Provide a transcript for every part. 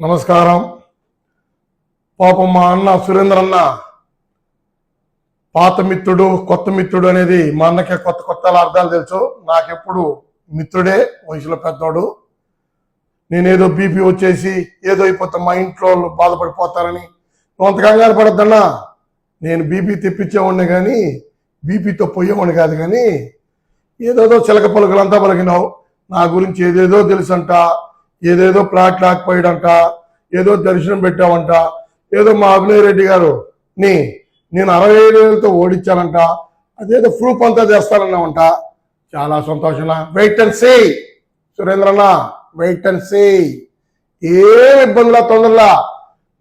నమస్కారం. పాపం మా అన్న సురేంద్ర అన్న పాత మిత్రుడు కొత్త మిత్రుడు అనేది మా అన్నకే కొత్త కొత్త అర్థాలు తెలుసు. నాకెప్పుడు మిత్రుడే, వయసులో పెద్దోడు. నేనేదో బీపీ వచ్చేసి ఏదో అయిపోతా మా ఇంట్లో బాధపడిపోతారని నువ్వు అంత కంగారు పడద్దన్నా. నేను బీపీ తెప్పించేవాడిని కానీ బీపీతో పోయేవాడిని కాదు. కానీ ఏదేదో చిలక పలుకులంతా పలికినావు. నా గురించి ఏదేదో తెలుసంట, ఏదేదో ప్లాట్ లాకపోయాడంట, ఏదో దర్శనం పెట్టావంట, ఏదో మా అభినయ్ రెడ్డి గారు నేను 65,000తో ఓడించానంట, అదేదో ప్రూఫ్ అంతా చేస్తానన్నామంట. చాలా సంతోషంగా వెయిట్ అండ్ సీ సురేంద్రన్న, వెయిట్ అండ్ సీ. ఏం ఇబ్బందిలా తొందరలా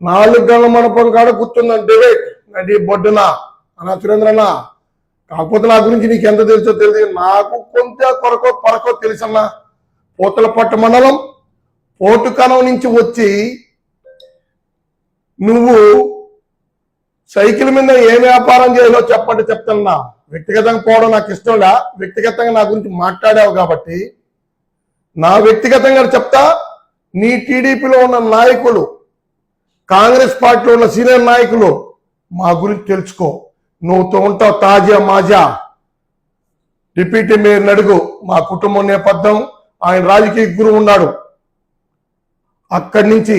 4 గంటల మండపం కాడ కూర్చుందని డిబేట్ నడి బొడ్డున అన్నా సురేంద్రన్న. కాకపోతే నా గురించి నీకు ఎంత తెలుసో తెలియదు, నాకు కొంత కొరకో పరకో తెలుసన్నా. పూతలపట్టు మండలం పోటుకనం నుంచి వచ్చి నువ్వు సైకిల్ మీద ఏ వ్యాపారం చేయాలో చెప్పండి చెప్తున్నా. వ్యక్తిగతంగా పోవడం నాకు ఇష్టంలా, వ్యక్తిగతంగా నా గురించి మాట్లాడావు కాబట్టి నా వ్యక్తిగతంగా చెప్తా. నీ టీడీపీలో ఉన్న నాయకులు, కాంగ్రెస్ పార్టీలో ఉన్న సీనియర్ నాయకులు మా గురించి తెలుసుకో. నువ్వుతో ఉంటావు తాజా మాజా. డిప్యూటీ మేయర్ అడుగు, మా కుటుంబం నేపథ్యం, ఆయన రాజకీయ గురువు ఉన్నాడు. అక్కడి నుంచి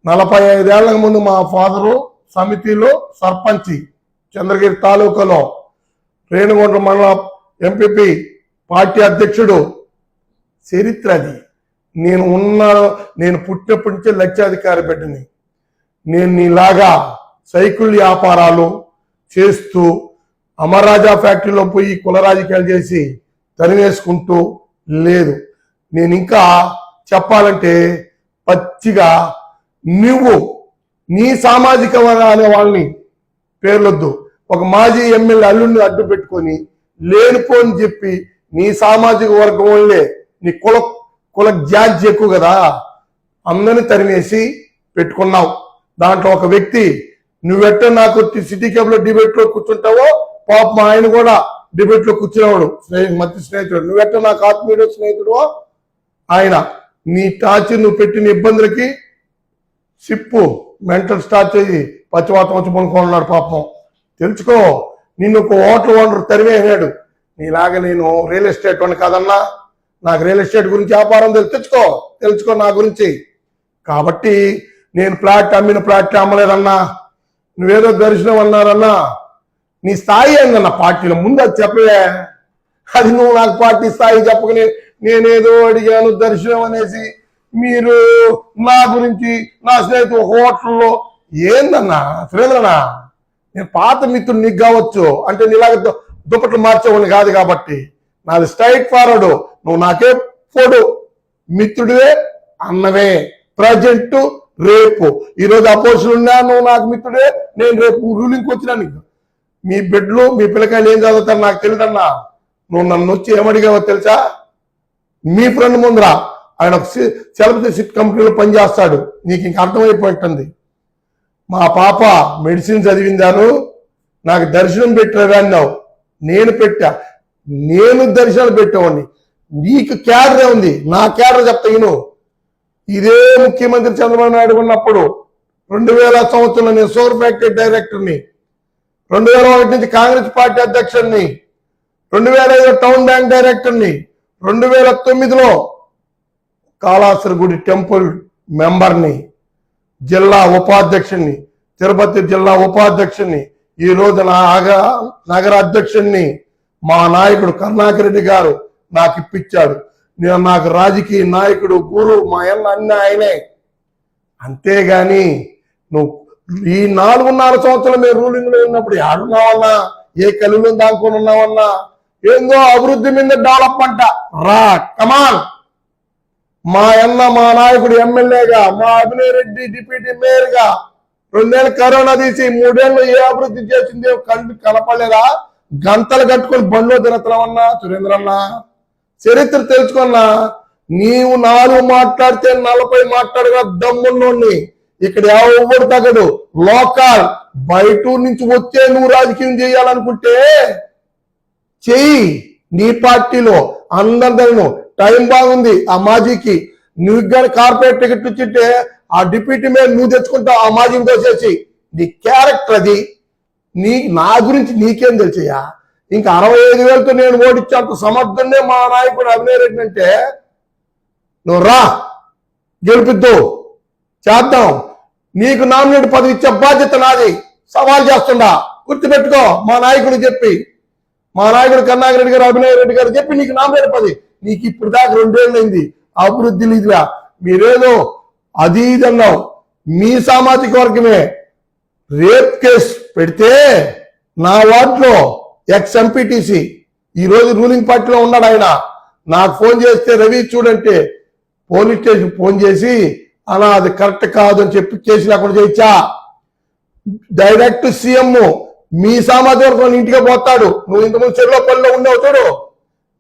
45 ఏళ్ల ముందు మా ఫాదరు సమితిలో సర్పంచి, చంద్రగిరి తాలూకాలో రేణుగుంట మండల ఎంపీపీ పార్టీ అధ్యక్షుడు. చరిత్ర అది. నేను పుట్టినప్పటి నుంచే లక్షాధికారి బిడ్డని. నేను నీలాగా సైకిల్ వ్యాపారాలు చేస్తూ అమర్రాజా ఫ్యాక్టరీలో పోయి కుల రాజకీయాలు చేసి తరివేసుకుంటూ లేదు. నేను ఇంకా చెప్పాలంటే పచ్చిగా నువ్వు నీ సామాజిక అనే వాళ్ళని పేర్లొద్దు, ఒక మాజీ ఎమ్మెల్యే అల్లుడిని అడ్డు పెట్టుకొని లేనిపోని చెప్పి నీ సామాజిక వర్గం వాళ్ళే, నీ కుల జాతి ఎక్కువ కదా, అందరిని తరిమేసి పెట్టుకున్నావు. దాంట్లో ఒక వ్యక్తి నువ్వెట్ట నాకు సిటీ క్లబ్ లో డిబేట్ లో కూర్చుంటావో పాప మా ఆయన కూడా డిబేట్ లో కూర్చునేవాడు, మంచి స్నేహితుడు. నువ్వెట్ట నాకు ఆత్మీయుడు స్నేహితుడు ఆయన. నీ టార్చర్ నువ్వు పెట్టిన ఇబ్బందులకి సిప్పు మెంటల్ స్టార్ట్ చేసి పచ్చివాతం వచ్చి పనుకున్నాడు పాపం. తెలుసుకో, నిన్ను ఒక హోటల్ ఓనర్ తరివేసాడు. నీలాగా నేను రియల్ ఎస్టేట్ వాడిని కాదన్నా. నాకు రియల్ ఎస్టేట్ గురించి వ్యాపారం తెలుసుకో నా గురించి. కాబట్టి నేను అమ్మిన ప్లాట్ అమ్మలేదన్నా. నువ్వేదో దర్శనం అన్నారన్నా. నీ స్థాయి ఏందన్నా పార్టీలో ముందు అది చెప్పవే. అది నువ్వు నాకు పార్టీ స్థాయి చెప్పకనే నేనేదో అడిగాను దర్శనం అనేసి మీరు నా గురించి నా స్నేహితుడు హోటల్లో ఏందన్నా సురేంద్రనా. నేను పాత మిత్రుడు నీకు కావచ్చు, అంటే నీలాగా దుప్పట్లు మార్చేవాడిని కాదు. కాబట్టి నాది స్ట్రైట్ ఫార్వర్డ్. నువ్వు నాకే పోడు మిత్రుడివే అన్నవే. ప్రజెంట్ రేపు ఈరోజు అపోజిషన్ ఉన్నా నువ్వు నాకు మిత్రుడే, నేను రేపు రూలింగ్కి వచ్చినా నీకు మీ బిడ్డలు మీ పిల్లకాయలు ఏం చదువుతారు నాకు తెలియదన్నా. నువ్వు నన్ను వచ్చి ఏమడిగావో తెలుసా? మీ ఫ్రెండ్ ముందరా ఆయన ఒక సెలబ్రిటీ కంపెనీలో పనిచేస్తాడు, నీకు ఇంక అర్థమైపోయింది. మా పాప మెడిసిన్ చదివిందాను, నాకు దర్శనం పెట్టినవి అన్నావు. నేను దర్శనాలు పెట్టేవాడిని. నీకు క్యాడరే ఉంది, నా క్యాడర్ చెప్తా ఇను. ఇదే ముఖ్యమంత్రి చంద్రబాబు నాయుడు ఉన్నప్పుడు 2000 సంవత్సరంలో నేను షుగర్ ఫ్యాక్టరీ డైరెక్టర్ని, 2001 నుంచి కాంగ్రెస్ పార్టీ అధ్యక్షుడిని, 2005 టౌన్ బ్యాంక్ డైరెక్టర్ని, 2009లో కాళాస్త్రి గుడి టెంపుల్ మెంబర్ని, జిల్లా ఉపాధ్యక్షుడిని, తిరుపతి జిల్లా ఉపాధ్యక్షుడిని, ఈ రోజు నగర అధ్యక్షుడిని మా నాయకుడు కరుణాకర్ రెడ్డి గారు నాకు ఇప్పించాడు. నాకు రాజకీయ నాయకుడు గురు మా అన్ని ఆయనే. అంతేగాని నువ్వు ఈ 4.5 సంవత్సరాలు మేము రూలింగ్ లో ఉన్నప్పుడు ఆడున్నావన్నా, ఏ కలిలో దానికొని ఉన్నావన్నా, ఏందో అభివృద్ధి మీద డెవలప్మెంట్ రా కమాన్. మా నాయకుడు ఎమ్మెల్యేగా, మా అభినయ్ రెడ్డి డిప్యూటీ మేయర్ గా 2 ఏళ్ళు కరోనా తీసి 3 ఏళ్ళు ఏ అభివృద్ధి చేసింది కనపడలేదా? గంటలు కట్టుకొని బండ్లో తిరుగుతున్నావన్నా సురేంద్రన్నా. చరిత్ర తెలుసుకున్నా. నీవు 4 మాట్లాడితే 40 మాట్లాడగా దమ్మున్నోడిని. ఇక్కడ ఎవరు తగ్గడు. లోకల్ బయట నుంచి వచ్చే నువ్వు రాజకీయం చేయాలనుకుంటే చెయ్యి. నీ పార్టీలో అందరిను టైం బాగుంది. ఆ మాజీకి నువ్వు కానీ కార్పొరేట్ టికెట్ ఇచ్చింటే ఆ డిప్యూటీ మేయర్ నువ్వు తెచ్చుకుంటావు ఆ మాజీని తోసేసి. నీ క్యారెక్టర్ అది. నా గురించి నీకేం తెలిసయ్యా? ఇంకా 65,000తో నేను ఓడించేంత సమర్థున్నే మా నాయకుడు అభినయ్ రెడ్డి అంటే నువ్వు రా, గెలిపిద్దు, చేద్దాం. నీకు నామినేట్ పదవి ఇచ్చే బాధ్యత నాది. సవాల్ చేస్తుండా, గుర్తుపెట్టుకో. మా నాయకుడు చెప్పి, మా నాయకుడు కన్నాగిరెడ్డి రెడ్డి గారు, అభినయ్ రెడ్డి గారు చెప్పి నీకు నామినేట్ పదవి. నీకు ఇప్పుడు దాకా 2 ఏళ్ళైంది, అభివృద్ధి లేదురా. మీరేదో అది ఇది అన్నావు. మీ సామాజిక వర్గమే రేప్ కేసు పెడితే నా వార్డులో ఎక్స్ ఎంపీటీసీ ఈరోజు రూలింగ్ పార్టీలో ఉన్నాడు. ఆయన నాకు ఫోన్ చేస్తే రవి చూడంటే పోలీస్ స్టేషన్ ఫోన్ చేసి అలా అది కరెక్ట్ కాదు అని చెప్పి కేసు లేకుండా చేయించా. డైరెక్ట్ సీఎం మీ సామాజిక వర్గం ఇంటికి పోతాడు. నువ్వు ఇంతకుముందు చెరువుపల్లిలో ఉండేవు చూడు,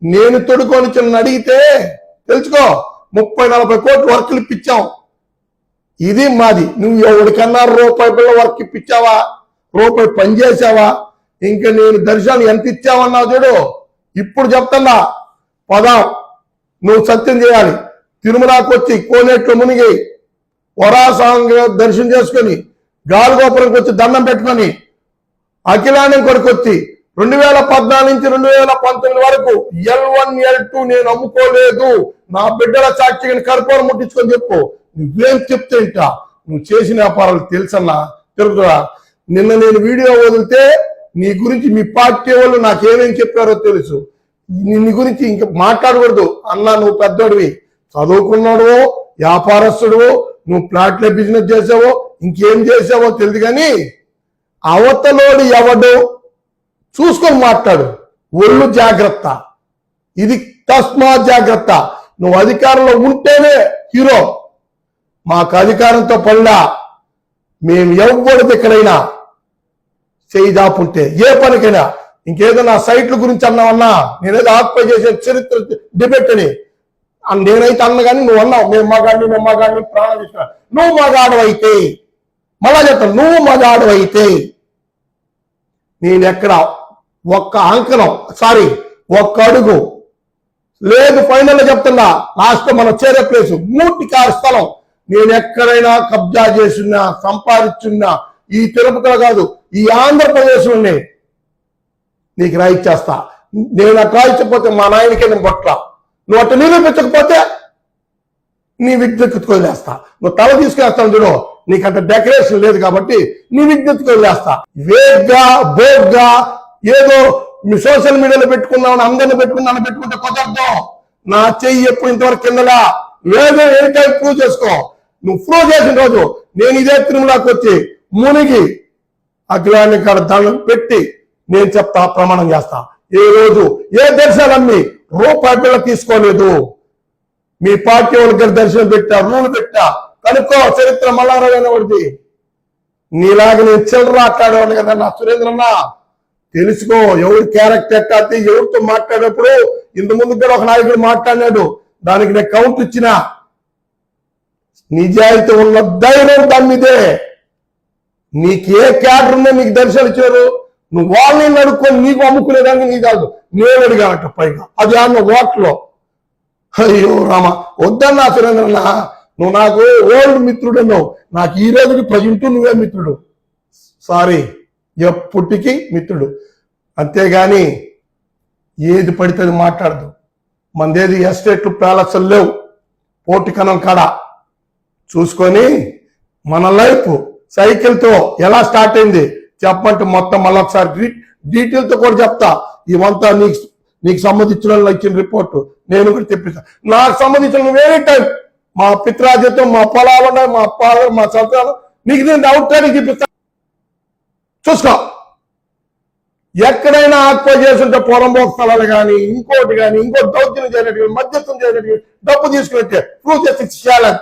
నేను తొడుకొని చిన్న అడిగితే తెలుసుకో 30-40 కోట్లు వర్క్లు ఇప్పించాం. ఇది మాది. నువ్వు ఎవరికన్నా రూపాయి పిల్ల వర్క్ ఇప్పించావా? రూపాయి పని చేసావా? ఇంకా నేను దర్శనం ఎంత ఇచ్చావన్నావు చూడు. ఇప్పుడు చెప్తున్నా, పదాం, నువ్వు సత్యం చేయాలి. తిరుమలకు వచ్చి కోనేట్లో మునిగి వరాసాంగ దర్శనం చేసుకొని గాలిగోపురంకి వచ్చి దండం పెట్టుకొని అఖిలాండం కొరకు వచ్చి 2014 నుంచి 2019 వరకు L1 L2 నేను అమ్ముకోలేదు. నా బిడ్డల సాక్షిని కర్పూరం ముట్టించుకొని చెప్పు. నువ్వేం చెప్తే ఇంకా నువ్వు చేసిన వ్యాపారాలు తెలుసన్నా, తెలుగురా. నిన్న నేను వీడియో వదిలితే నీ గురించి మీ పార్టీ వాళ్ళు నాకేమేం చెప్పారో తెలుసు. నీ గురించి ఇంకా మాట్లాడకూడదు అన్నా. నువ్వు పెద్దోడివి, చదువుకున్నాడు, వ్యాపారస్తుడు, నువ్వు ప్లాట్ల బిజినెస్ చేసావో ఇంకేం చేసావో తెలియదు, కానీ అవతలోడు ఎవడు చూసుకొని మాట్లాడు. ఒళ్ళు జాగ్రత్త, ఇది తస్మాత్ జాగ్రత్త. నువ్వు అధికారంలో ఉంటేనే హీరో. మాకు అధికారంతో పనిలా. మేము ఎవరిది ఎక్కడైనా చేయి దాపుంటే ఏ పనికైనా, ఇంకేదైనా సైట్ల గురించి అన్నావన్నా, నేనేదో ఆక్యుపై చేసే చరిత్ర డిబేట్ అని నేనైతే అన్న కానీ నువ్వు అన్నావు మేము మగాడిని ప్రాణం ఇస్తున్నా. నువ్వు మగాడవైతే, మళ్ళా చెప్తాను, నువ్వు మగాడవైతే నేనెక్కడ ఒక్క అంకణం ఒక్క అడుగు లేదు. ఫైనల్ చెప్తున్నా, లాస్ట్ మనం చేరే ప్లేసు 3 స్థలం నేను ఎక్కడైనా కబ్జా చేస్తున్నా, సంపాదించున్నా, ఈ తిరుపతిలో కాదు ఈ ఆంధ్రప్రదేశ్లోనే నీకు రాయిచ్చేస్తా. నేను అట్లా రాయించకపోతే మా నాయనకే నేను బొట్ల. నువ్వు అట్లా నిరూపించకపోతే నీ విజ్ఞతకు వదిలేస్తా. నువ్వు తల తీసుకునేస్తాను చూడు, నీకు అంత డెకరేషన్ లేదు కాబట్టి నీ విజ్ఞతకు వదిలేస్తా. వేగ్గా బోగ్గా ఏదో మీ సోషల్ మీడియాలో పెట్టుకున్నామని అందరిని పెట్టుకుంటే కుదరదు. నా చెయ్యి ఎప్పుడు ఇంతవరకు కిందలా లేదో ఏ టైం ప్రూవ్ చేసుకో. నువ్వు ప్రూవ్ చేసిన రోజు నేను ఇదే తిరుమలకు వచ్చి మునిగి అఖిలాన్ని కాడ దండం పెట్టి నేను చెప్తా, ప్రమాణం చేస్తా. ఏ రోజు ఏ దర్శనాలన్నీ రూపాయి బిళ్ళ తీసుకోలేదు. మీ పార్టీ వాళ్ళకి దర్శనం పెట్టా, రూలు పెట్టా, కనుక్కో. చరిత్ర మల్లారావు వాడిది. నీలాగా నేను చిల్లర మాట్లాడేవాడిని కదా నా సురేంద్రన్న. తెలుసుకో ఎవరి క్యారెక్టర్ ఎట్టాది, ఎవరితో మాట్లాడేప్పుడు ఇంత ముందు కూడా ఒక నాయకుడు మాట్లాడినాడు, దానికి నేను కౌంట్ ఇచ్చిన. నిజాయితీ ఉన్న ధైర్యం దానిదే. నీకు ఏ క్యాడర్ ఉందో నీకు దర్శనం ఇచ్చారు, నువ్వు వాళ్ళని అడుక్కొని నీకు అమ్ముకునేదానికి నీ కాదు, నేను అడిగానట. పైగా అది అన్న ఓట్లో. అయ్యో రామ, వద్దన్నా సురేంద్రన్న, నువ్వు నాకు ఓల్డ్ మిత్రుడు అన్నావు. నాకు ఈ రోజుకి ప్రజెంట్ నువ్వే మిత్రుడు. ఎప్పటికీ మిత్రుడు. అంతేగాని ఏది పడితే అది మాట్లాడదు. మనదేది ఎస్టేట్లు ప్యాలెస్లు లేవు, పోటీకనం కాడ చూసుకొని మన లైఫ్ సైకిల్తో ఎలా స్టార్ట్ అయింది చెప్పమంటే మొత్తం మళ్ళీ ఒకసారి డీటెయిల్తో కూడా చెప్తా. ఇవంతా నీకు సంబంధించిన ఇచ్చిన రిపోర్టు నేను కూడా తెప్పిస్తా. నాకు సంబంధించిన వేరే టైం మా పిత్రాజ్యతో మా పొలాలు ఉన్నాయి, మా ఫాదర్, మా సంతానం, నీకు నేను అవుట్ చూపిస్తా. చూసుకో. ఎక్కడైనా ఆక్యుపై చేస్తుంటే పొలంబోక స్థలాలు కానీ ఇంకోటి దౌర్జన్యం చేయనట్టు, మధ్యస్థం చేయనట్టు, డబ్బు తీసుకున్నట్టే ప్రూవ్ చేసి చేయాలని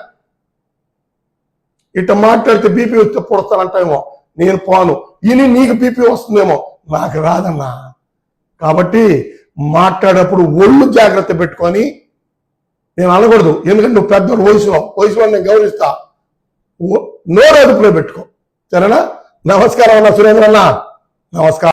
ఇట్లా మాట్లాడితే బీపీ వస్తే పొడతానంటామో. నేను పోను. ఇని నీకు బీపీ వస్తుందేమో, నాకు రాదన్నా. కాబట్టి మాట్లాడేటప్పుడు ఒళ్ళు జాగ్రత్త పెట్టుకొని నేను అనకూడదు. ఎందుకంటే నువ్వు పెద్ద వయసులో నేను గౌరవిస్తా. నోరు అదుపులో పెట్టుకో, సరేనా? నమస్కారం అన్న సురేంద్ర అన్న, నమస్కారం.